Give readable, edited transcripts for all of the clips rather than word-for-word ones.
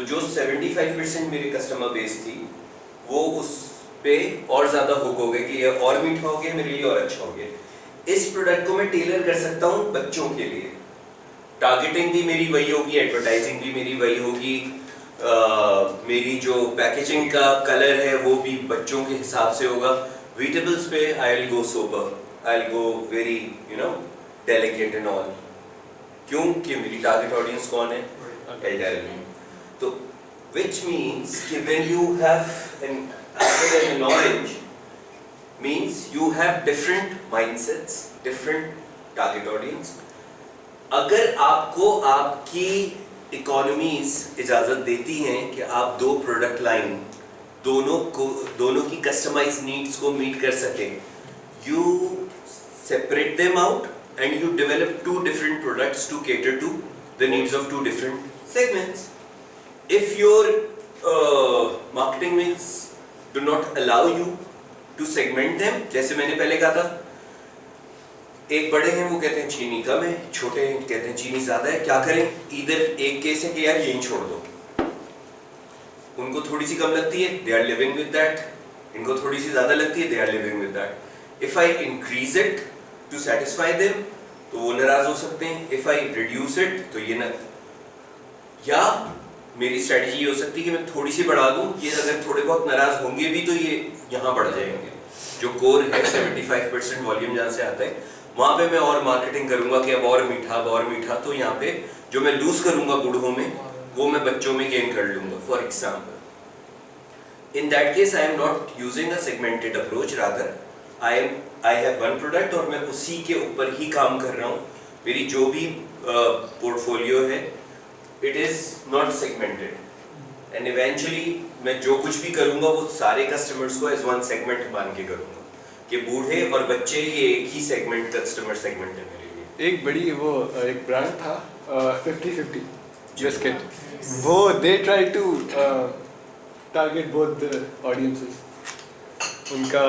तो जो 75% मेरी कस्टमर बेस थी वो उस पे और ज़्यादा हुक हो गए कि ये और मीठा हो गया, मेरे लिए और अच्छा हो गया। इस प्रोडक्ट को मैं टेलर कर सकता हूँ बच्चों के लिए, टारगेटिंग भी मेरी वही होगी, एडवर्टाइजिंग भी मेरी वही होगी, मेरी जो पैकेजिंग का कलर है वो भी बच्चों के हिसाब से होगा। वीटेबल्स पे I will go sober, I will go very delicate and all. क्यों? कि मेरी टारगेट ऑडियंस कौन है? एल्डरली। तो which means कि when you have an knowledge means you have different mindsets, different target audience। अगर आपको आपकी इकोनॉमीज इजाजत देती हैं कि आप दो प्रोडक्ट लाइन दोनों की कस्टमाइज नीड्स को मीट कर सकें, you separate them out and you develop two different products to cater to the needs of two different segments। If your marketing mix do not allow you to segment them, जैसे मैंने पहले कहा था, एक बड़े हैं वो कहते हैं चीनी कम है, छोटे हैं कहते हैं चीनी ज़्यादा है, क्या करें? इधर एक केस है कि यार यही छोड़ दो, उनको थोड़ी सी कम लगती है, they are living with that, इनको थोड़ी सी ज़्यादा लगती है, they are living with that। If I increase it to satisfy them तो वो नाराज़ हो सकते हैं, if I reduce it तो ये ना, या मेरी स्ट्रेटजी ये हो सकती है कि मैं थोड़ी सी बढ़ा दूं, ये अगर थोड़े बहुत नाराज होंगे भी तो ये यहाँ बढ़ जाएंगे। जो कोर है 75% वॉल्यूम जहाँ से आता है वहाँ पे मैं और मार्केटिंग करूँगा कि अब और मीठा, तो यहाँ पे जो मैं लूज करूँगा बूढ़ों में वो मैं बच्चों में गेन कर लूँगा। For example, in that case I am not using a segmented approach, rather I have one product और मैं उसी के ऊपर ही काम कर रहा हूँ। मेरी जो भी पोर्टफोलियो है it is not segmented and eventually मैं जो कुछ भी करूँगा वो सारे कस्टमर्स को as one segment मान के करूँगा कि बूढ़े और बच्चे ये एक ही सेगमेंट कस्टमर सेगमेंट है मेरे लिए। एक बड़ी वो एक ब्रांड था 50-50 बिस्किट, वो they try to target both the audiences, उनका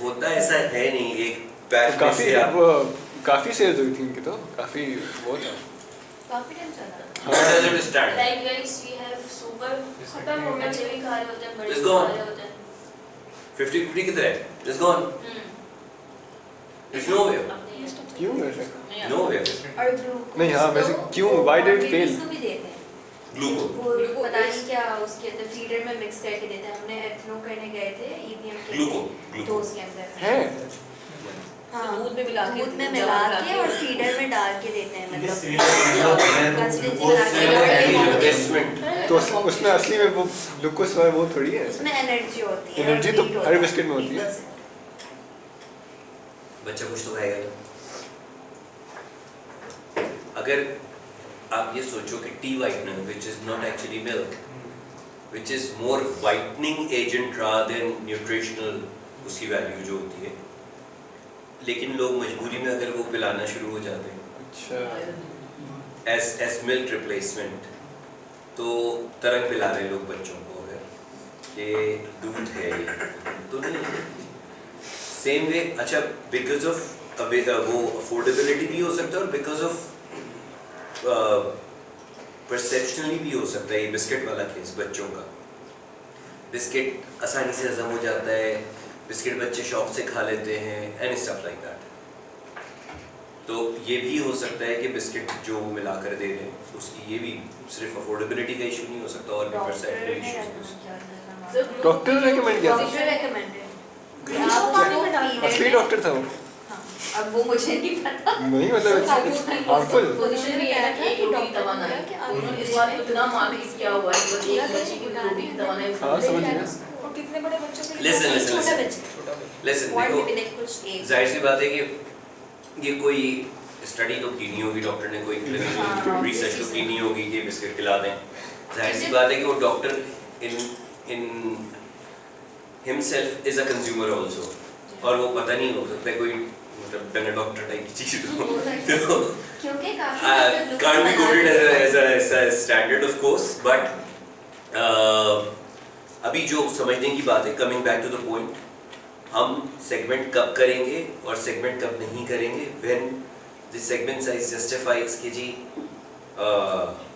होता ऐसा है नहीं, एक बैच काफ़ी सेल्स हुई थी उनकी, तो काफ़ी वो था, काफी टाइम चला। Like guys, we have super खत्म हो गया, बच्चे भी खा रहे होते हैं, बड़े भी खा रहे होते हैं। 50-50 किधर है? It's gone। It's nowhere। क्यों वैसे? Nowhere। और ग्लूकोज नहीं हाँ वैसे क्यों? Why did it fail? भी देते हैं। ग्लूकोज वो पता नहीं क्या उसके अंदर फीडर में मिक्स करके देते हैं। हमने एथनो करने गए थे ईवीएम के तो उसके अंदर है हाँ दूध में मिला के और फीडर में डाल के देते हैं, मतलब तो उसमें असली में वो ग्लूकोज वो थोड़ी है, उसमें एनर्जी होती है। एनर्जी तो हर बिस्किट में होती है। बच्चा कुछ तो खाएगा ना। अगर आप ये सोचो कि T whitener which is not actually milk, which is more whitening agent rather than nutritional उसकी वैल्यू जो होती है, लेकिन लोग मजबूरी में अगर वो पिलाना शुरू हो जाते हैं अच्छा एज मिल्क रिप्लेसमेंट, तो तरंग पिला रहे लोग बच्चों को, अगर ये दूध है ये तो नहीं। सेम वे अच्छा बिकॉज ऑफ वो अफोर्डेबिलिटी भी हो सकता है और बिकॉज ऑफ परसेप्शनली भी हो सकता है। ये बिस्किट वाला केस बच्चों का, बिस्किट आसानी से हजम हो जाता है, बिस्किट बच्चे शौक से खा लेते हैं एंड स्टफ लाइक दैट। तो ये भी हो सकता है कि बिस्किट जो मिलाकर दे रहे हैं उसकी ये भी सिर्फ अफोर्डेबिलिटी का इशू नहीं हो सकता और भी परसेप्शन इशूज। डॉक्टर ने रेकमेंड किया था, असली डॉक्टर था वो। अब वो मुझे नहीं पता, नहीं मतलब हार्मफुल पोजीशन भी है कि एक रोटी दबाना है, उन्होंने इस बात को इतना मार्केट किया हुआ है कि एक बच्चे की रोटी दबाना है। हाँ समझ गया। और कितने बड़े बच्चों के लिए? लिसन देखो, जाहिर सी बात है कि ये कोई स्टडी तो की नहीं होगी, डॉक्टर ने कोई रिसर्च तो की नहीं होगी कि बिस्किट खिला दें। जाहिर सी बात है कि वो doctor in himself is a consumer also, और वो पता नहीं हो सकता है कोई मतलब डंगर डॉक्टर टाइप की चीज तो क्योंकि can't be quoted as a standard of course, but अभी जो समझने की बात है, coming back to the point, हम सेगमेंट कब करेंगे और सेगमेंट कब नहीं करेंगे, when the segment size justifies कि जी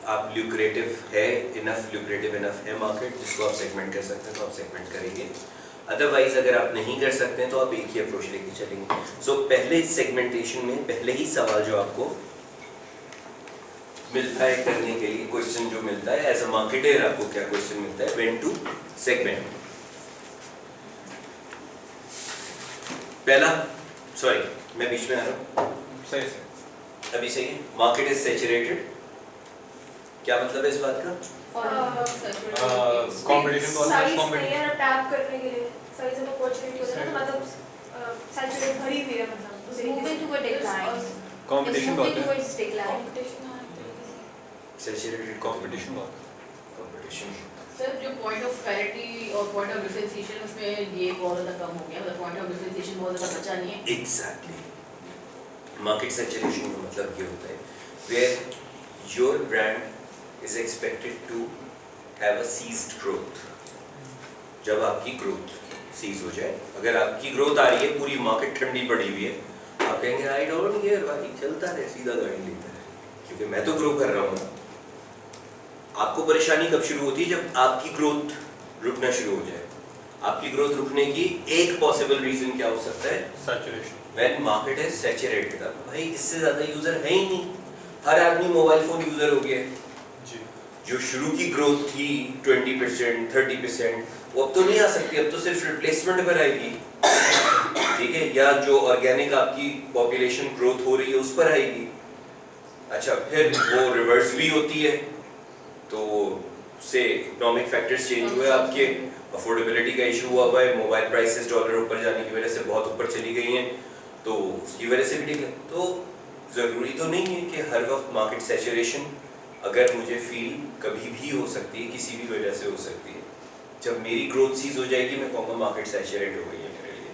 आप ल्यूक्रेटिव इनफ है मार्केट जिसको आप सेगमेंट कर सकते हैं तो आप सेगमेंट करेंगे। अदरवाइज अगर आप नहीं कर सकते हैं तो आप एक ही अप्रोच लेके चलेंगे। सो पहले सेगमेंटेशन में पहले ही सवाल जो आपको मिलता है करने के लिए, क्वेश्चन जो मिलता है एज अ मार्केटर, आपको क्या क्वेश्चन मिलता है, व्हेन टू सेगमेंट। पहला, सॉरी मैं बीच में आ रहा हूँ, सही से अभी सही है। मार्केट इज सैचुरेटेड, क्या मतलब है इस बात का? competition बहुत है, साइज competition। नहीं है टैप करने के लिए, साइज ऑफ अपॉर्चुनिटी होता है ना, मतलब सैचुरेट भरी हुई है, मतलब It's moving to a decline. Competition It's बहुत moving है, towards decline. कंपटीशन। हाँ, एक तरीके से। सैचुरेटेड कंपटीशन बहुत है। कंपटीशन। सर जो पॉइंट ऑफ पैरिटी और पॉइंट ऑफ डिफरेंशिएशन उसमें ये बहुत ज़्यादा कम हो गया, मतलब पॉइंट ऑफ डिफरेंशिएशन बहुत ज़्यादा बचा नहीं है। एग्जैक्टली, मार्केट सैचुरेशन का मतलब ये होता है where your brand is expected to have a ceased growth. जब आपकी ग्रोथ सीज हो जाए, अगर आपकी ग्रोथ आ रही है, पूरी मार्केट ठंडी पड़ी हुई है, आप कहेंगे आई डोंट केयर भाई, चलता रहे, सीधा गाड़ी लेता है, क्योंकि मैं तो ग्रो कर रहा हूँ ना। आपको परेशानी कब शुरू होती है? जब आपकी ग्रोथ रुकना शुरू हो जाए। आपकी ग्रोथ रुकने की एक पॉसिबल रीजन क्या हो सकता है? Saturation. When market is saturated. भाई इससे ज्यादा यूजर है ही नहीं, हर आदमी मोबाइल फोन यूजर हो गया है। जी। जो शुरू की ग्रोथ थी 20% 30%, वो अब तो नहीं आ सकती, अब तो सिर्फ रिप्लेसमेंट पर आएगी, ठीक है, या जो ऑर्गेनिक आपकी पॉपुलेशन ग्रोथ हो रही है उस पर आएगी। अच्छा, फिर वो रिवर्स भी होती है, तो से इकोनॉमिक फैक्टर्स चेंज हुए, आपके अफोर्डेबिलिटी का इशू हुआ है, मोबाइल प्राइसेस डॉलर ऊपर जाने की वजह से बहुत ऊपर चली गई हैं, तो उसकी वजह से भी ठीक है। तो ज़रूरी तो नहीं है कि हर वक्त मार्केट सैचुरेशन, अगर मुझे फील कभी भी हो सकती है, किसी भी वजह से हो सकती है। जब मेरी ग्रोथ सीज हो जाएगी, मैं कहूँगा मार्केट सैचुरेट हो गई है मेरे लिए।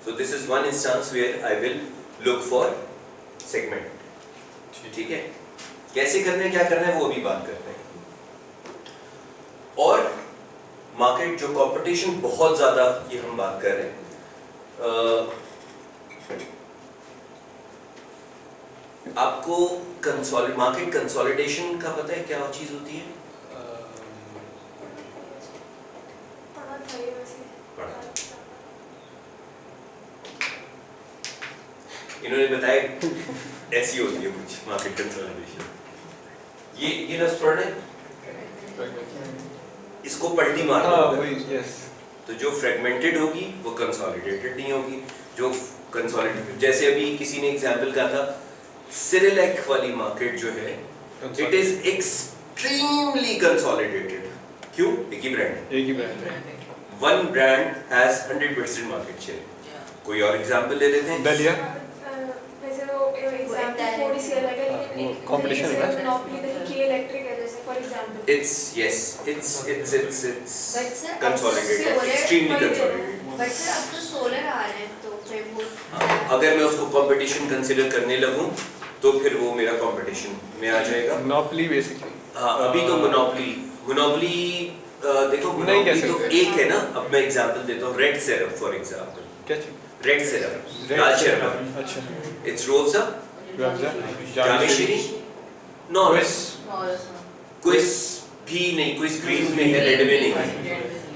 So this is one instance where I will look for segment. ठीक है, कैसे करना है, क्या करना है, वो अभी बात करते हैं। और मार्केट जो कंपटीशन बहुत ज़्यादा की हम बात कर रहे हैं, आपको मार्केट कंसोलिडेशन का पता है क्या चीज़ होती है? पढ़ा था ये वैसे। पढ़ा। इन्होंने बताया ऐसी होती है कुछ मार्केट कंसोलिडेशन। ये लफ्ज़ पढ़ रहे हैं, इसको पलटी मारना होगा। यस। तो जो फ्रेगमेंटेड होगी वो कंसोलिडेटेड नहीं होगी। जो कंसोलिडेटेड, जैसे अभी किसी ने एग्जांपल कहा था, सिरिलैक वाली मार्केट जो है, इट इज एक्सट्रीमली कंसोलिडेटेड। क्यों? एक ही ब्रांड, एक ही ब्रांड है। One brand has 100% market share. कोई और एग्जांपल ले लेते हैं। दलिया। वैसे वो एग्जांपल थोड़ी सी अलग है, लेकिन एक competition है ना? मोनोपोली देखिए, के इलेक्ट्रिक है जैसे for example. It's consolidated, extremely consolidated। But sir अब तो सोलर आ रहे हैं, तो फिर वो अगर मैं उसको कंपटीशन कंसीडर करने लगूं तो फिर वो मेरा कंपटीशन में आ जाएगा। Monopoly basically. हाँ, अभी तो मोनोपोली देखो, नहीं मोनोपोली कह तो सकते। एक है ना। अब मैं एग्जांपल देता हूँ, रेड सिरप फॉर एग्जांपल। क्या चीज? रेड सिरप, लाल शरबत, अच्छा। इट्स रोज़ा, रुअफ़ज़ा, जाविश्री, नॉरिस, और क्विस भी नहीं, क्विस ग्रीन में है, रेड में नहीं है।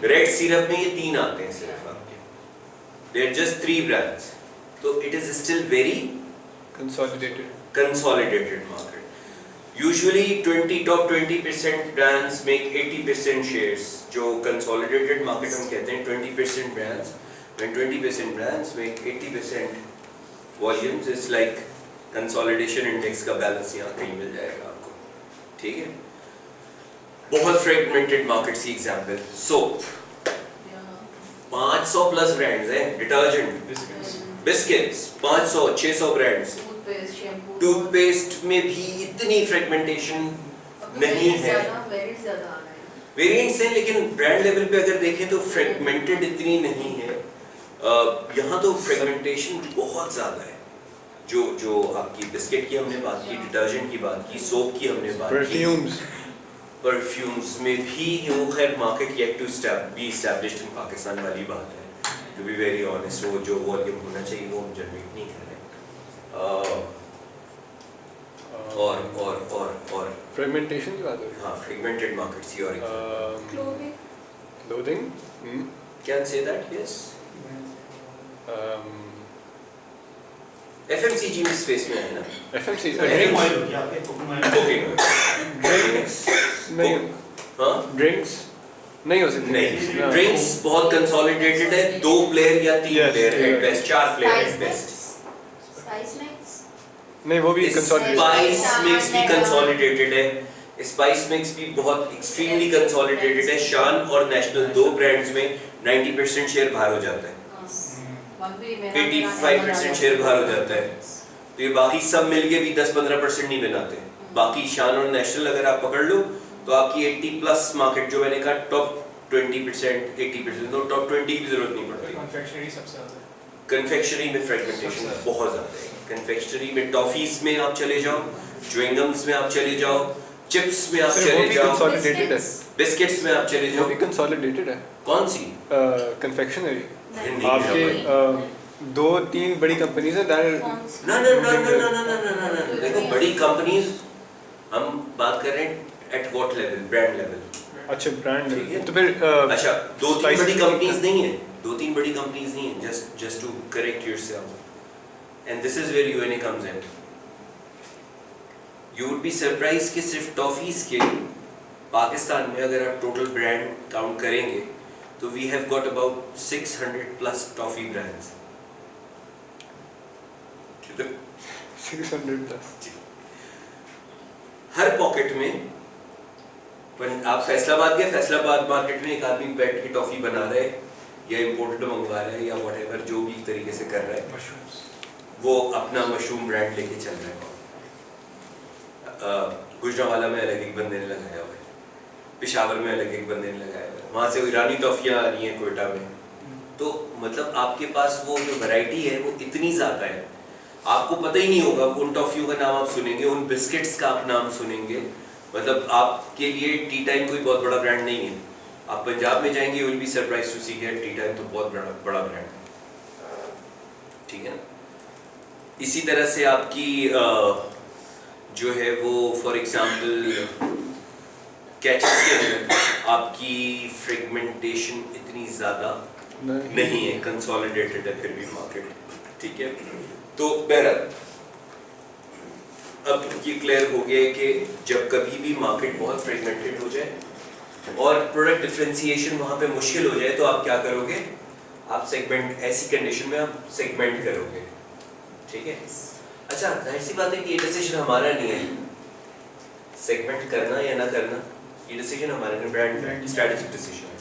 रेड सिरप में ये तीन आते हैं सिर्फ आपके, they are just 3 brands, तो it is still very consolidated market. Usually top 20% brands make 80% shares. जो consolidated market हम कहते हैं 20% brands, when 20% brands make 80% volumes, it's like consolidation index का balance यहाँ कहीं मिल जाएगा आपको, ठीक है। बहुत fragmented markets की example, soap, 500 प्लस ब्रांड्स हैं, detergent, biscuits 500 600 brands, toothpaste, shampoo, toothpaste में भी इतनी फ्रेगमेंटेशन नहीं है। वेरिएंट्स ज़्यादा आ रहे हैं। वेरिएंट्स हैं, लेकिन ब्रांड लेवल पे अगर देखें तो फ्रेगमेंटेड इतनी नहीं है। यहाँ तो फ्रेगमेंटेशन बहुत ज़्यादा है। जो आपकी बिस्किट की हमने बात की, डिटर्जेंट की बात की, सोप की हमने बात की, परफ्यूम्स में भी वो खैर market yet to be established in Pakistan वाली बात है। टू बी वेरी ऑनेस्ट, वो जो वॉल्यूम होना चाहिए वो हम जनरेट नहीं कर रहे। और फ्रेगमेंटेशन की बात हो रही हाँ, फ्रेगमेंटेड मार्केट्स योर है clothing clothing can say that yes FMCG में स्पेस में है ना FMCG Coconut oil हो गया आपके coconut oil। ड्रिंक्स नहीं हाँ ड्रिंक्स नहीं हो सकती नहीं ड्रिंक्स बहुत कंसोलिडेटेड है 2 प्लेयर या 3 Yes, player at yeah. Best 4 player spice at best mix spice mix नहीं वो भी कंसोलिडेटेड स्पाइस मिक्स भी Shahan कंसोलिडेटेड है स्पाइस मिक्स भी बहुत एक्सट्रीमली कंसोलिडेटेड है शान और नेशनल 2 ब्रांड्स में 90% शेयर बाहर हो जाता है 85% शेयर बाहर हो जाता है तो ये बाकी सब मिलके भी 10-15% नहीं बनाते बाकी शान और नेशनल अगर आप पकड़ लो तो आपकी 80+ मार्केट जो मैंने कहा टॉप 20% 80% तो टॉप 20 की जरूरत नहीं पड़ती कन्फेक्शनरी सबसे ज्यादा है। कन्फेक्शनरी में फ्रेगमेंटेशन बहुत ज्यादा है कन्फेक्शनरी में टॉफीज में आप चले जाओ च्युइंगम्स में आप चले जाओ चिप्स में आप Sir, वो चले भी जाओ कंसोलिडेटेड है बिस्किट्स में आप चले वो जाओ भी कंसोलिडेटेड है कौन सी कन्फेक्शनरी हिंदी आपके में 2-3 बड़ी कंपनीज हैं दैट ना देखो बड़ी कंपनीज हम बात कर रहे हैं at what level brand level अच्छा ब्रांड ठीक है। तो फिर अच्छा 2-3 spices बड़ी की कंपनीज क्या? नहीं है 2-3 बड़ी कंपनीज नहीं है just to correct yourself and this is where UNA comes in you would be surprise कि सिर्फ टॉफीज के पाकिस्तान में अगर आप टोटल ब्रांड काउंट करेंगे तो we have got about 600+ toffee brands 600 plus हर पॉकेट में आप फैसलाबाद गए फैसलाबाद मार्केट में एक आदमी बैठ के टॉफी बना रहा है या इंपोर्टेड मंगवा रहा है या व्हाटएवर जो भी तरीके से कर रहा है Mushrooms। वो अपना मशरूम ब्रांड लेके चल रहा है गुजरांवाला में अलग एक बंदे ने लगाया हुआ है पेशावर में अलग एक बंदे ने लगाया हुआ है वहाँ से ईरानी टॉफियाँ आ रही हैं कोयटा में तो मतलब आपके पास वो जो वैरायटी है वो इतनी ज़्यादा है आपको पता ही नहीं होगा उन टॉफियों का नाम आप सुनेंगे उन बिस्किट्स का आप नाम सुनेंगे मतलब आपके लिए टी टाइम कोई बहुत बड़ा ब्रांड नहीं है आप पंजाब में जाएंगे you will be surprise to see कि टी टाइम तो बहुत बड़ा ब्रांड है ठीक है ना इसी तरह से आपकी जो है वो फॉर एग्जांपल कैचेस के अंदर आपकी फ्रेगमेंटेशन इतनी ज़्यादा नहीं है कंसोलिडेटेड है फिर भी मार्केट ठीक है तो बहरहाल अब ये क्लियर हो गया है कि जब कभी भी मार्केट बहुत फ्रेगमेंटेड हो जाए और प्रोडक्ट डिफरेंशिएशन वहाँ पे मुश्किल हो जाए तो आप क्या करोगे आप सेगमेंट ऐसी कंडीशन में आप सेगमेंट करोगे ठीक है अच्छा जाहिर सी बात है कि ये डिसीजन हमारा नहीं है सेगमेंट करना या ना करना ये डिसीजन हमारा नहीं ब्रांड स्ट्रेटेजिक डिसीजन है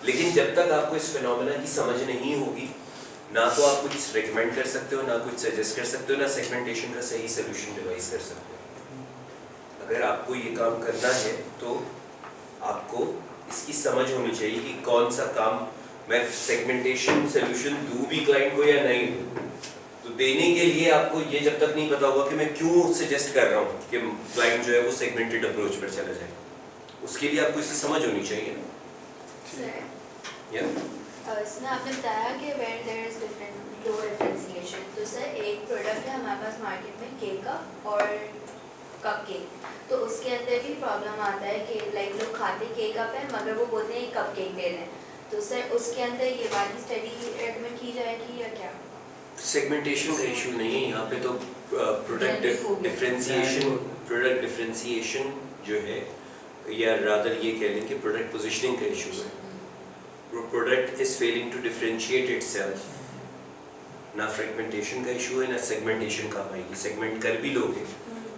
लेकिन जब तक आपको इस फिनोमेना की समझ नहीं होगी ना तो आप कुछ रिकमेंड कर सकते हो ना कुछ सजेस्ट कर सकते हो ना सेगमेंटेशन का सही सोल्यूशन डिवाइस कर सकते हो अगर आपको ये काम करना है तो आपको इसकी समझ होनी चाहिए कि कौन सा काम मैं सेगमेंटेशन सोल्यूशन दूं भी क्लाइंट को या नहीं दूं तो देने के लिए आपको ये जब तक नहीं पता होगा कि मैं क्यों सजेस्ट कर रहा हूँ कि क्लाइंट जो है वो सेगमेंटेड अप्रोच पर चला जाए उसके लिए आपको इसकी समझ होनी चाहिए या इसमें आपने बताया कि where there is different low differentiation तो सर एक प्रोडक्ट है हमारे पास मार्केट में केक का और कप केक तो उसके अंदर भी प्रॉब्लम आता है कि लाइक लोग खाते केक अप है मगर वो बोलते हैं कप केक दे रहे हैं तो सर उसके अंदर ये वाली स्टडी रेकमेंड की जाएगी या क्या सेगमेंटेशन का इशू नहीं है यहाँ पे तो प्रोडक्ट डिफरेंशिएशन जो है या रादर ये कह लें कि प्रोडक्ट पोजीशनिंग का इशू है product is failing to differentiate itself ना फ्रेगमेंटेशन का इशू है ना सेगमेंटेशन का आएगी सेगमेंट कर भी लोगे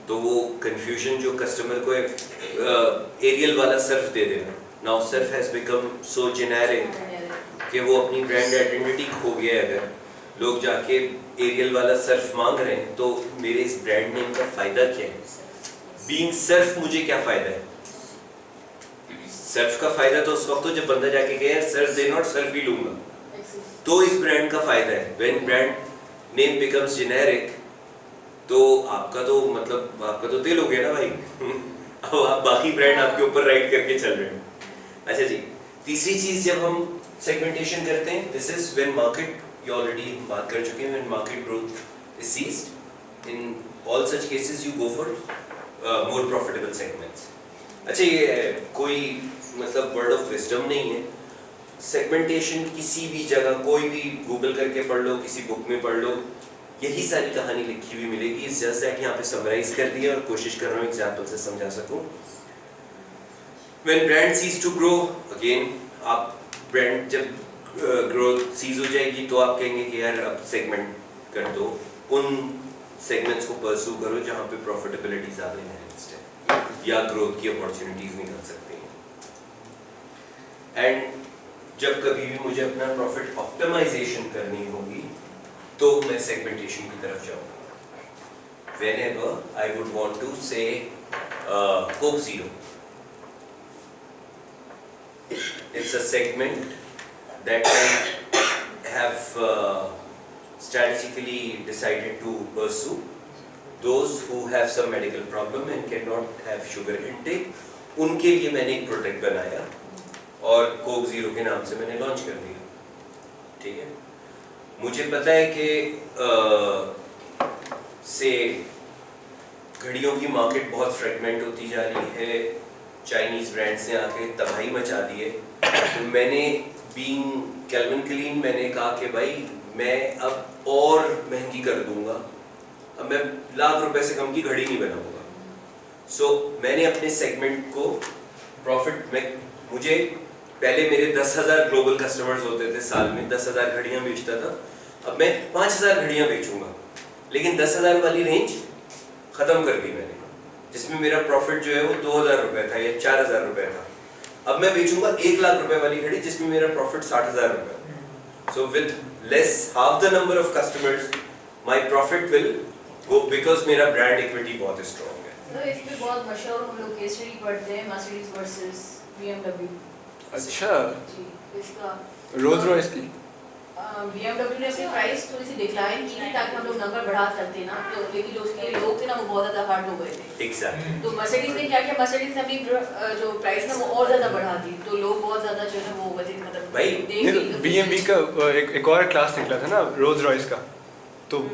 तो वो कंफ्यूजन जो कस्टमर को एरियल वाला सर्फ दे देना now Surf has become so generic कि वो अपनी ब्रांड आइडेंटिटी खो गया है अगर लोग जाके एरियल वाला सर्फ मांग रहे हैं तो मेरे इस ब्रांड नेम का फायदा क्या है बीइंग सर्फ मुझे क्या फायदा है सर्फ का फायदा तो उस वक्त हो जब बंदा जाके कहे सर्फ देना और सर्फ भी लूंगा तो इस ब्रांड का फायदा है when brand name becomes generic तो आपका तो मतलब आपका तो दिल हो गया ना भाई अब आप बाकी ब्रांड आपके ऊपर राइड करके चल रहे हैं अच्छा जी तीसरी चीज जब हम सेगमेंटेशन करते हैं दिस इज व्हेन मार्केट ये ऑलरेडी बात कर चुके हैं when market growth is ceased in all such cases you go for more profitable segments. अच्छा ये कोई मतलब वर्ड ऑफ विजडम नहीं है, सेगमेंटेशन किसी भी जगह कोई भी गूगल करके पढ़ लो, किसी बुक में पढ़ लो, यही सारी कहानी लिखी हुई मिलेगी। इस जस्ट दैट यहाँ पे समराइज कर दिया और कोशिश कर रहा हूँ एग्जांपल से समझा सकूँ। When brand cease to grow, again आप ब्रांड जब ग्रोथ सीज हो जाएगी तो आप कहेंगे कि यार अब सेगमेंट कर दो, उन सेगमेंट्स को परस्यू करो जहाँ पे प्रॉफिटेबिलिटी ज़्यादा इनहेंस्ड है या ग्रोथ की अपॉर्चुनिटीज निकल सकती हैं। एंड जब कभी भी मुझे अपना प्रॉफिट ऑप्टिमाइजेशन करनी होगी तो मैं सेगमेंटेशन की तरफ जाऊँगा। Whenever I would want to say Coke Zero, it's a segment that I have strategically decided to pursue. Those who have some medical problem and cannot have sugar intake, उनके लिए मैंने एक प्रोडक्ट बनाया और Coke zero के नाम से मैंने लॉन्च कर दिया। ठीक है, मुझे पता है कि से घड़ियों की मार्केट बहुत फ्रेगमेंट होती जा रही है, चाइनीज़ ब्रांड्स ने आके तबाही मचा दी है। तो मैंने बीइंग कैल्विन क्लीन मैंने कहा कि भाई मैं अब और महंगी कर दूंगा, अब मैं ₹1,00,000 से कम की घड़ी नहीं बनाऊंगा। सो मैंने अपने सेगमेंट को प्रॉफिट में, मुझे पहले मेरे 10,000 ग्लोबल कस्टमर्स होते थे, साल में 10,000 घड़ियाँ बेचता था, अब मैं 5,000 घड़ियाँ बेचूंगा, लेकिन 10,000 वाली रेंज ख़त्म कर दी मैंने, जिसमें मेरा प्रॉफिट जो है वो ₹2,000 था या ₹4,000 था। अब मैं बेचूंगा ₹1,00,000 वाली घड़ी जिसमें मेरा profit ₹60,000। So with less half the number of customers my profit will go, because मेरा ब्रांड इक्विटी बहुत स्ट्रॉन्ग है। तो इसमें बहुत मशहूर हम लोग केस स्टडी पढ़ते हैं, मर्सिडीज वर्सेस BMW। अच्छा, जी, इसका रोल्स रॉयस की BMW ने अपनी प्राइस थोड़ी सी डिक्लाइन की थी ताकि हम लोग नंबर बढ़ा सकते ना, तो लेकिन उसके लोग थे ना वो बहुत ज़्यादा हार्ड हो गए थे। एग्जैक्टली। तो मर्सिडीज ने क्या किया, मर्सिडीज ने अपनी जो प्राइस ना वो और ज़्यादा बढ़ा दी, तो लोग बहुत ज़्यादा जो है वो मतलब भाई BMW का एक और क्लास निकला था ना रोल्स रॉयस का, तो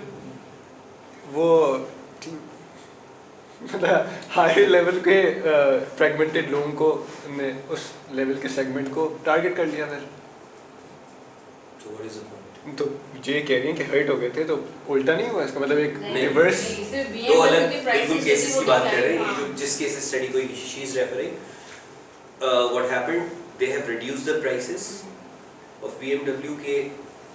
वो मतलब हाई लेवल के फ्रेगमेंटेड लोगों को ने उस लेवल के सेगमेंट को टारगेट कर लिया फिर। So what is the point? तो ये कह रही हैं कि हर्ट हो गए थे, तो उल्टा नहीं हुआ इसका मतलब एक नहीं, रिवर्स। सिर्फ दो BMW अलग की प्राइस बिल्कुल केसेस की बात कर रहे हैं। ये जो जिस केस स्टडी को she is referring, what happened, they have reduced the prices of BMW के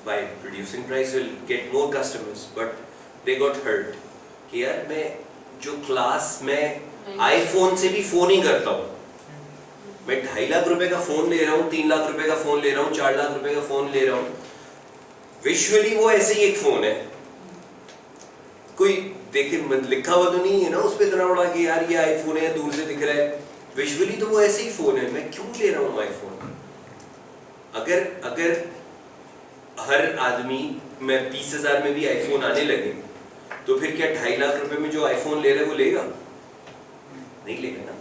by reducing price will get more customers, but they got hurt कि यार मैं जो क्लास में आईफोन से भी फोन ही करता हूँ, मैं ₹2,50,000 का फोन ले रहा हूँ, ₹3,00,000 का फोन ले रहा हूँ, ₹4,00,000 का फोन ले रहा हूँ, विजुअली वो ऐसे ही एक फोन है, कोई देखे लिखा हुआ तो नहीं है ना उस पे इतना बड़ा कि यार ये आईफोन है, दूर से दिख रहा है, विजुअली तो वो ऐसे ही फोन है, मैं क्यों ले रहा हूँ आईफोन? अगर हर आदमी में 20,000 में भी आईफोन आने लगे तो फिर क्या ₹2,50,000 में जो आईफोन ले रहा है वो लेगा? नहीं लेगा ना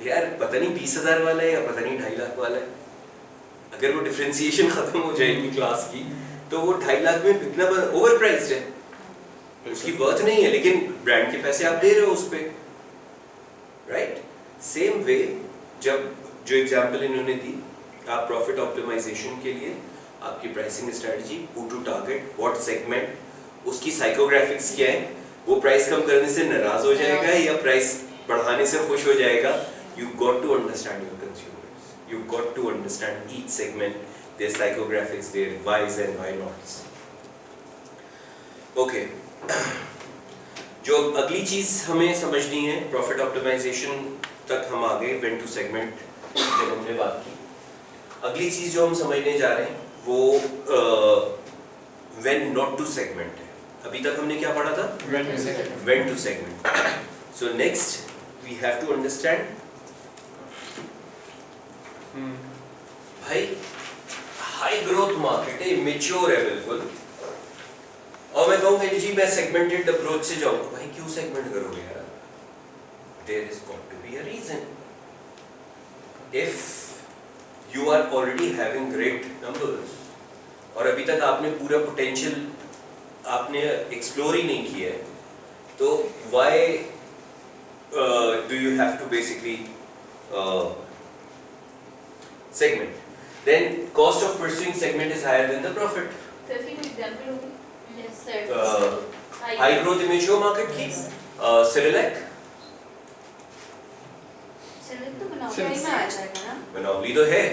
यार, पता नहीं 20,000 वाला है या पता नहीं 2,50,000 वाला है। अगर वो डिफरेंशिएशन खत्म हो जाएगी क्लास की तो वो 2,50,000 में बिकना ओवर प्राइस्ड है, उसकी वर्थ नहीं है, लेकिन ब्रांड के पैसे आप दे रहे हो उस पे, राइट? सेम वे जब जो एग्जांपल इन्होंने दी, आप प्रॉफिट ऑप्टिमाइजेशन के लिए आपकी pricing strategy, who to target, what segment, उसकी साइकोग्राफिक्स क्या है, वो प्राइस कम करने से नाराज हो जाएगा या प्राइस बढ़ाने से खुश हो जाएगा। You got to understand your consumers, you got to understand each segment, their psychographics, their whys and why nots. Okay, जो अगली चीज हमें समझनी है, प्रॉफिट ऑप्टिमाइजेशन तक हम आ गए, व्हेन टू सेगमेंट जब हमने बात की, अगली चीज जो हम समझने जा रहे हैं वो व्हेन नॉट टू सेगमेंट है। अभी तक हमने क्या पढ़ा था? When to segment. So next we have to understand, भाई हाई ग्रोथ मार्केट है, मैच्योर है बिल्कुल, और मैं कहूँगा जी मैं सेगमेंटेड अप्रोच से जाऊँगा, भाई क्यों सेगमेंट करोगे यार? There is got to be a reason. If you are already having great numbers और अभी तक आपने पूरा पोटेंशियल आपने एक्सप्लोर ही नहीं किया है, तो why do you have to basically segment? Then cost of pursuing segment is higher than the profit. Sir इसकी कोई एग्जांपल होगी? Yes, sir. High growth immature market की Cerelac Sir, तो बनाओ Sir, में आ जाएगा ना? मोनोपोली तो है,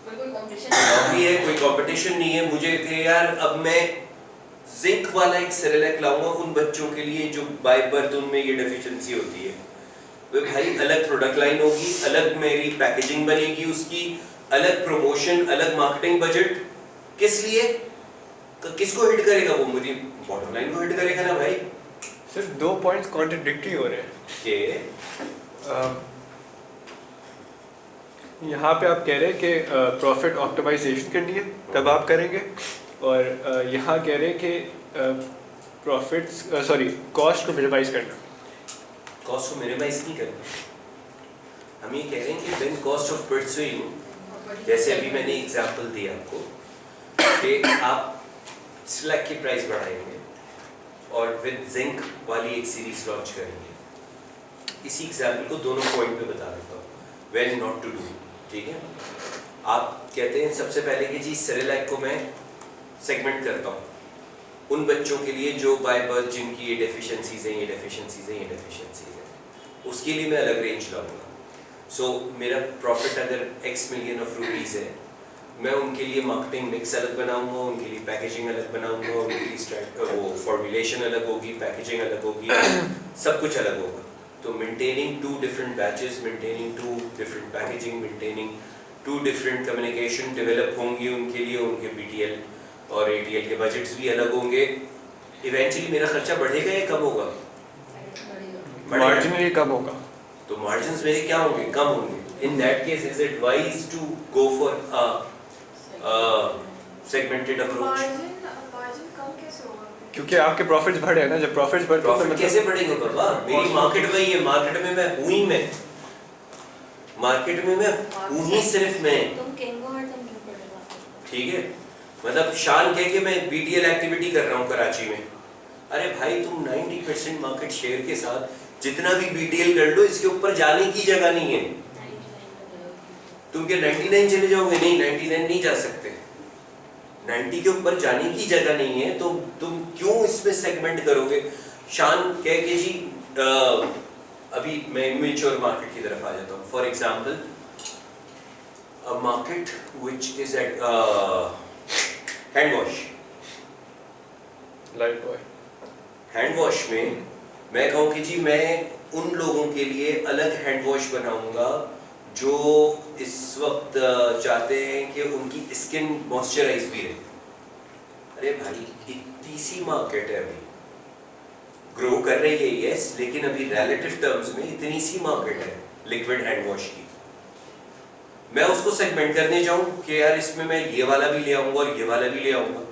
कोई कंपटीशन मोनोपोली है, कोई कंपटीशन नहीं है। मुझे थे यार, अब मैं जिंक वाला एक Cerelac लाऊंगा उन बच्चों के लिए जो बाय बर्थ उनमें ये डेफिशिएंसी होती है। तो भाई अलग प्रोडक्ट लाइन होगी, अलग मेरी पैकेजिंग बनेगी, उसकी अलग प्रमोशन, अलग मार्केटिंग बजट। किस लिए? किसको हिट करेगा? वो मेरी बॉटम लाइन को हिट करेगा ना भाई। सर 2 पॉइंट्स कॉन्ट्रडिक्टरी हो रहे हैं। यहाँ पे आप कह रहे हैं कि प्रॉफिट ऑप्टिमाइजेशन करनी है तब आप करेंगे, और यहाँ कह रहे हैं कि प्रॉफिट्स कॉस्ट को मिनिमाइज करना। कॉस्ट को मिनिमाइज नहीं करना, हम ये कह रहे हैं कि व्हेन कॉस्ट ऑफ परस्यूइंग, जैसे अभी मैंने एग्जांपल दिया आपको कि आप Cerelac की प्राइस बढ़ाएंगे और विद जिंक वाली एक सीरीज लॉन्च करेंगे। इसी एग्जांपल को दोनों पॉइंट पे बता देता हूँ, व्हेन नॉट टू डू। ठीक है, आप कहते हैं सबसे पहले कि जी Cerelac को मैं सेगमेंट करता हूँ उन बच्चों के लिए जो बाय बर्थ जिनकी ये डेफिशिएंसीज हैं, ये डेफिशिएंसीज हैं, ये डेफिशिएंसीज हैं, उसके लिए मैं अलग रेंज लाऊंगा। सो मेरा प्रॉफिट अगर X मिलियन ऑफ रुपीज़ है, मैं उनके लिए मार्केटिंग मिक्स अलग बनाऊंगा, उनके लिए पैकेजिंग अलग बनाऊंगा, उनके लिए वो फॉर्मुलेशन अलग होगी, पैकेजिंग अलग होगी, सब कुछ अलग होगा। तो maintaining 2 different batches, maintaining 2 different packaging, maintaining 2 different communication develop होंगी उनके लिए, उनके BTL और ATL के बजट्स भी अलग होंगे। इवेंचुअली मेरा खर्चा बढ़ेगा या कम होगा? मार्जिनली कम होगा। तो मार्जिन्स मेरे क्या होंगे? कम होंगे। In that case is it wise to go for segmented approach? Margin कम कैसे होगा? क्योंकि आपके प्रॉफिट्स बढ़े हैं ना, जब प्रॉफिट्स बढ़ते हैं तो प्रॉफिट कैसे बढ़ेंगे बाबा? मेरी मार्केट वही है, मार्केट में मैं हूं ही, मैं मार्केट में मैं हूं ही, सिर्फ मैं। तुम किंग हो और तुम क्यों पड़ेगा? ठीक है, मतलब शान कह के मैं BTL एक्टिविटी कर रहा हूँ कराची में। अरे भाई तुम 90% मार्केट शेयर के साथ जितना भी BTL कर लो, इसके ऊपर जाने की जगह नहीं है। तुम क्या 99 चले जाओगे? नहीं, 99 नहीं जा सकते, 90 के ऊपर जाने की जगह नहीं है, तो तुम क्यों इसमें सेगमेंट करोगे? शान कह के जी अभी मैं मैच्योर मार्केट की तरफ आ जाता हूँ। For example a market which is eight hand wash. Light boy hand wash में मैं कहूँ कि जी मैं उन लोगों के लिए अलग हैंड वॉश बनाऊंगा जो इस वक्त चाहते हैं कि उनकी स्किन मॉइस्चराइज भी रहे। अरे भाई इतनी सी मार्केट है, अभी ग्रो कर रही है यस, लेकिन अभी रिलेटिव टर्म्स में इतनी सी मार्केट है लिक्विड हैंड वॉश की। मैं उसको सेगमेंट करने जाऊं कि यार इसमें मैं ये वाला भी ले आऊंगा और ये वाला भी ले आऊंगा।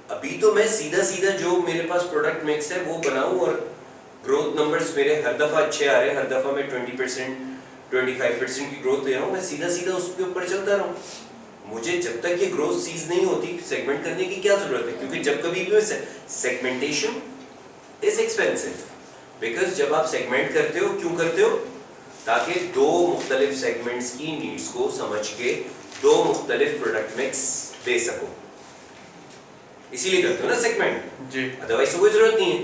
अभी तो मैं सीधा सीधा जो मेरे पास प्रोडक्ट मिक्स है वो बनाऊं और ग्रोथ नंबर्स मेरे हर दफा अच्छे आ रहे हैं, हर दफा मैं 20% 25% की ग्रोथ ले रहा हूँ, मैं सीधा सीधा उसके ऊपर चलता रहूँ। मुझे जब तक ये ग्रोथ सीज नहीं होती सेगमेंट करने की क्या जरूरत है? क्योंकि जब कभी भी सेगमेंटेशन इज एक्सपेंसिव, बिकॉज जब आप सेगमेंट करते हो, क्यों करते हो? ताकि 2 मुख्तलिफ सेगमेंट्स की नीड्स को समझ के 2 मुख्तलिफ प्रोडक्ट मिक्स दे सको, इसीलिए करते हो ना सेगमेंट जी। अदरवाइज तो कोई जरूरत नहीं है।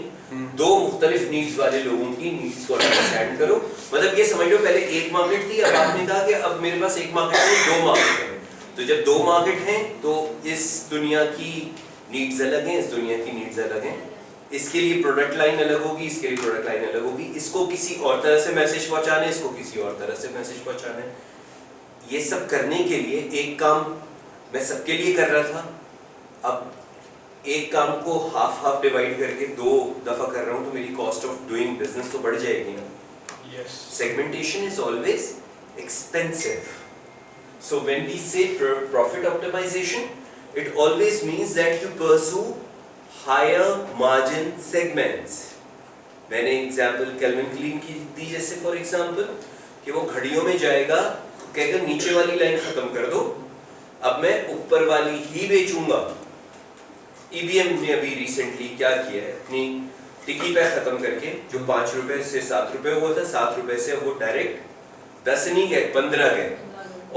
2 मुख्तलिफ नीड्स वाले लोगों की नीड्स को अंडरस्टैंड करो। मतलब ये समझ लो पहले एक मार्केट थी, अब आपने कहा कि अब मेरे पास एक मार्केट नहीं 2 मार्केट है। तो जब 2 मार्केट हैं तो इस दुनिया की नीड्स अलग हैं, इस दुनिया की नीड्स अलग हैं, इसके लिए प्रोडक्ट लाइन अलग होगी, इसके लिए प्रोडक्ट लाइन अलग होगी, इसको किसी और तरह से मैसेज पहुंचाना है, इसको किसी और तरह से मैसेज पहुंचाना है। ये सब करने के लिए एक काम मैं सबके लिए कर रहा था, अब एक काम को हाफ डिवाइड करके 2 दफा कर रहा हूं, तो मेरी कॉस्ट ऑफ डूइंग बिजनेस तो बढ़ जाएगी ना। Yes. Segmentation is always expensive. So when we say profit optimization, it always means that you pursue higher margin segments. मैंने एग्जाम्पल कैल्विन क्लीन की दी, जैसे फॉर एग्जाम्पल कि वो घड़ियों में जाएगा, कहेगा नीचे वाली लाइन खत्म कर दो, अब मैं ऊपर वाली ही बेचूंगा। EBM ने अभी रिसेंटली क्या किया है, अपनी टिकी पैक खत्म करके जो 5 रुपए से 7 रुपए हुआ था, 7 रुपए से वो डायरेक्ट 10 नहीं गए, 15 गए।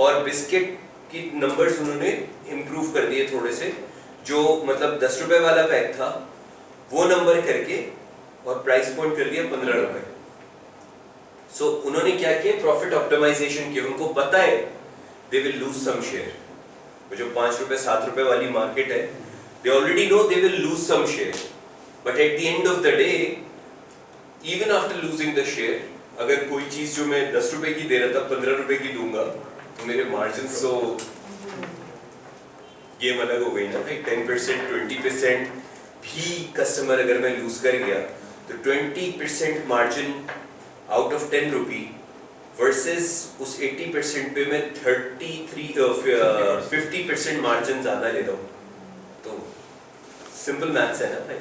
और बिस्किट की नंबर्स उन्होंने इम्प्रूव कर दिए थोड़े से, जो मतलब 10 रुपए वाला पैक था वो नंबर करके और प्राइस पॉइंट कर दिया 15 रुपए। सो उन्होंने क्या किया, प्रॉफिट ऑप्टिमाइजेशन किया। उनको पता है they will lose some share. वो जो 5 रुपए 7 रुपए वाली मार्केट है, they already know they will lose some share, but at the end of the day even after losing the share, अगर कोई चीज जो मैं 10 रुपए की दे रहा था 15 रुपए की दूंगा तो मेरे मार्जिन तो गेम अलग हो गई ना भाई। 10% 20% भी कस्टमर अगर मैं लूज कर गया तो 20% margin out of 10 rupee versus उस 80% पे मैं 50% मार्जिन ज्यादा ले रहा हूँ। तो सिंपल मैथ्स है ना भाई।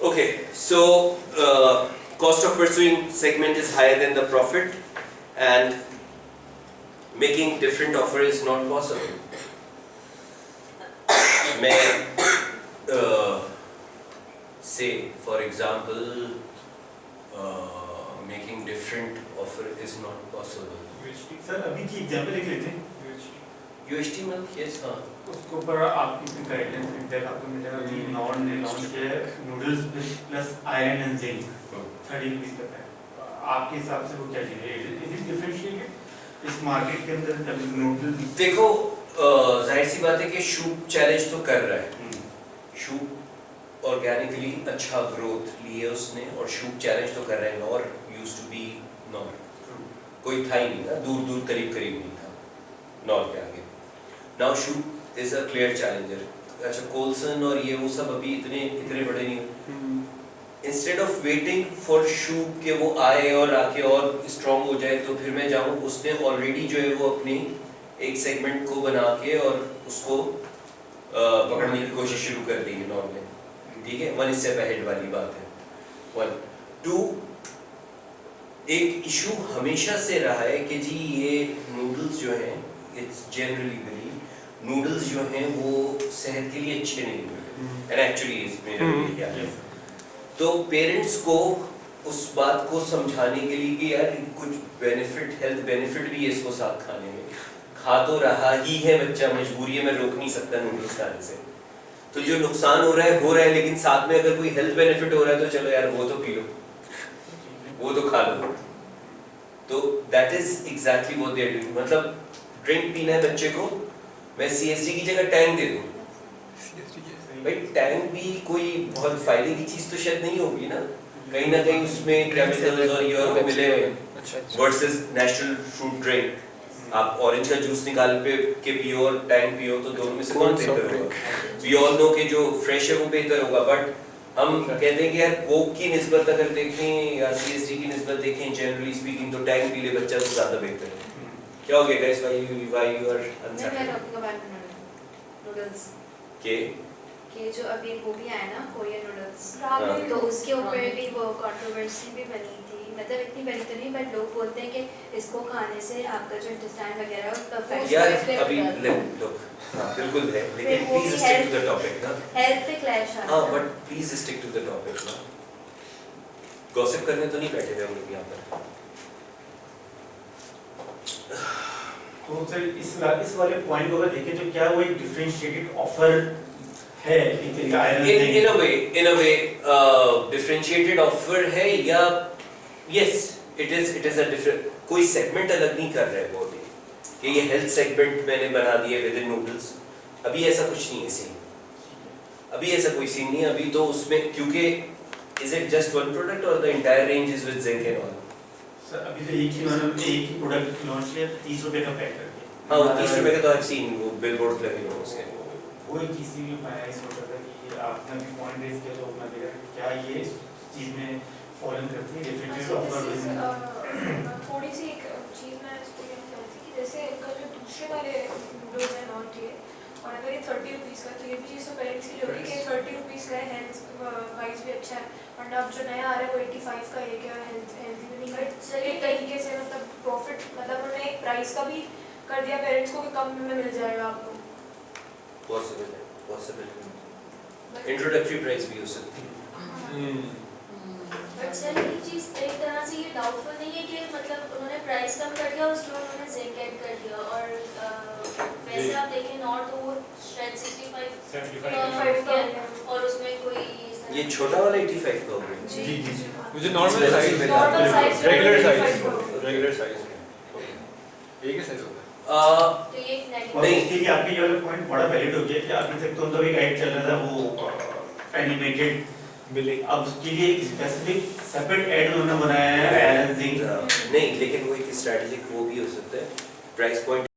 Okay, so cost of pursuing segment is higher than the profit and making different offer is not possible. मैं say for example making different offer is not possible. Sir अभी की एग्जांपल एक लेते हैं। UHT मतलब yes हाँ। उसके ऊपर आपकी गाइडलाइंस फीडबैक आपको मिलेगा कि नॉन ने लॉन्च किया है noodles plus iron and zinc 30 rupees का पैक। आपके हिसाब से वो क्या चीज है? इज इट डिफरेंशिएटेड इस मार्केट के अंदर नूडल्स? देखो जाहिर सी बात है कि शूप चैलेंज तो कर रहा है। शूप ऑर्गेनिकली अच्छा ग्रोथ ली है उसने और शूप चैलेंज तो कर रहा है। Knorr used to be Knorr, कोई था ही नहीं ना, दूर दूर करीब करीब नहीं था नॉर के आगे। Now soup is a clear challenger. अच्छा कोल्सन और ये वो सब अभी इतने बड़े नहीं हुए। Instead of waiting for soup के वो आए और आके और स्ट्रॉन्ग हो जाए तो फिर मैं जाऊँ, उसने ऑलरेडी जो है वो अपनी एक सेगमेंट को बना के और उसको पकड़ने की कोशिश शुरू कर दी है नॉन ने। ठीक है, 1 स्टेप अहेड वाली बात है। 1 2 एक इशू हमेशा से रहा है कि जी ये नूडल्स जो हैं, इट्स जनरली बिलीव नूडल्स जो हैं वो सेहत के लिए अच्छे नहीं होते। एंड एक्चुअली इज मेरा क्या है, तो पेरेंट्स को उस बात को समझाने के लिए कि यार कुछ बेनिफिट, हेल्थ बेनिफिट भी है इसको साथ खाने में। खा तो रहा ही है बच्चा, मजबूरी है, मैं रोक नहीं सकता नूडल्स खाने से। तो जो नुकसान हो रहा है, लेकिन साथ में अगर कोई हेल्थ बेनिफिट हो रहा है तो चलो यार वो तो पी लो, वो तो खा लो। तो that is exactly what they are doing. मतलब ड्रिंक पीना है बच्चे को, मैं CSD की जगह टैंक दे दूं। भाई टैंक भी कोई बहुत फायदे की चीज तो शायद नहीं होगी ना, कहीं ना कहीं उसमें केमिकल्स और ये और वो मिले हुए हैं। वर्सेस नेचुरल फ्रूट ड्रिंक, आप ऑरेंज का जूस निकाल के पियो और टैंक पियो तो दोनों में से कौन बेहतर होगा? वी ऑल नो कि जो फ्रेश है वो बेहतर होगा, बट हम कहते हैं कि यार कोक की निस्बत अगर देखें या CSD की निस्बत देखें, जनरली स्पीकिंग तो टैंक पी ले बच्चा तो ज्यादा बेहतर है। क्या हो गया guys, why you are unsatisfied? Noodles के जो अभी वो भी आया ना कोरियन नूडल्स, हाँ। तो उसके ऊपर भी वो कंट्रोवर्सी भी बनी थी। मतलब इतनी बनी तो नहीं, बट लोग बोलते हैं कि इसको खाने से आपका जो इंटेस्टाइन वगैरह है उसका affect यार होता है। अभी लोग हाँ बिल्कुल है, लेकिन वो प्लीज भी स्टिक टू द टॉपिक ना। हेल्थ पे क्लैश आता हाँ है। But please stick to the topic ना, गॉसिप करने तो नहीं बैठे थे हम लोग यहाँ पर। तो सर इस वाले पॉइंट को अगर देखें तो क्या वो एक डिफरेंशिएटेड ऑफर है? in a way differentiated offer है, या yes it is a different, कोई सेगमेंट अलग नहीं कर रहे वो कि ये हेल्थ सेगमेंट मैंने बना दिया विद इन नूडल्स। अभी ऐसा कुछ नहीं है सीन, अभी ऐसा कोई सीन नहीं है अभी तो उसमें, क्योंकि is it just one product or the entire range is with zinc and all? Sir अभी तो एक ही प्रोडक्ट लॉन्च किया 30 रुपए का पैक करके। हाँ वो 30 रुपए का तो I've seen वो बिलबोर्ड लगे हुए उसके। वो एक चीज़ भी मैं सोच रहा था कि आपने भी पॉइंट रेज किया तो मैं देखा कि क्या ये इस चीज़ में फॉलन करती है डिफरेंशिएटेड ऑफर? थोड़ी सी एक चीज़ मैं इसको कहना चाहती थी कि जैसे इनका जो दूसरे वाले नूडल्स हैं नॉन के, और अगर ये 30 रुपीज़ का, तो ये भी चीज़ तो पेरेंट्स की होगी कि 30 रुपीज़ का है, हेल्थ वाइज भी अच्छा है, और अब जो नया आ रहा है वो 85 का है, क्या हेल्थी भी नहीं है। एक तरीके से मतलब प्रॉफिट, मतलब उन्होंने एक प्राइस का भी कर दिया पेरेंट्स को कि कम में मिल जाएगा आपको। पॉसिबल है इंट्रोडक्टरी प्राइस भी हो सकती है। बट सर ये चीज़ एक तरह से ये डाउटफुल नहीं है कि मतलब उन्होंने प्राइस कम कर दिया उसमें उन्होंने जिंक ऐड कर दिया और वैसे आप देखें नॉर्थ तो वो शायद 65 75 का और उसमें कोई ये छोटा वाला 85 का होगा। जी जी जी मुझे normal size Normal size regular 85 size का होगा। रेगुलर साइज एक ही साइज होता है तो ये एक और नेगेटिव इसके लिए आपके ये वाला पॉइंट बड़ा वैलिड हो गया कि अभी तक तो उनका भी गाइड चल रहा था वो एनिमेटेड बिलिंग अब उसके लिए एक स्पेसिफिक सेपरेट ऐड उन्होंने बनाया है बैलेंसिंग नहीं, लेकिन वो एक स्ट्रेटेजिक वो भी हो सकता है प्राइस पॉइंट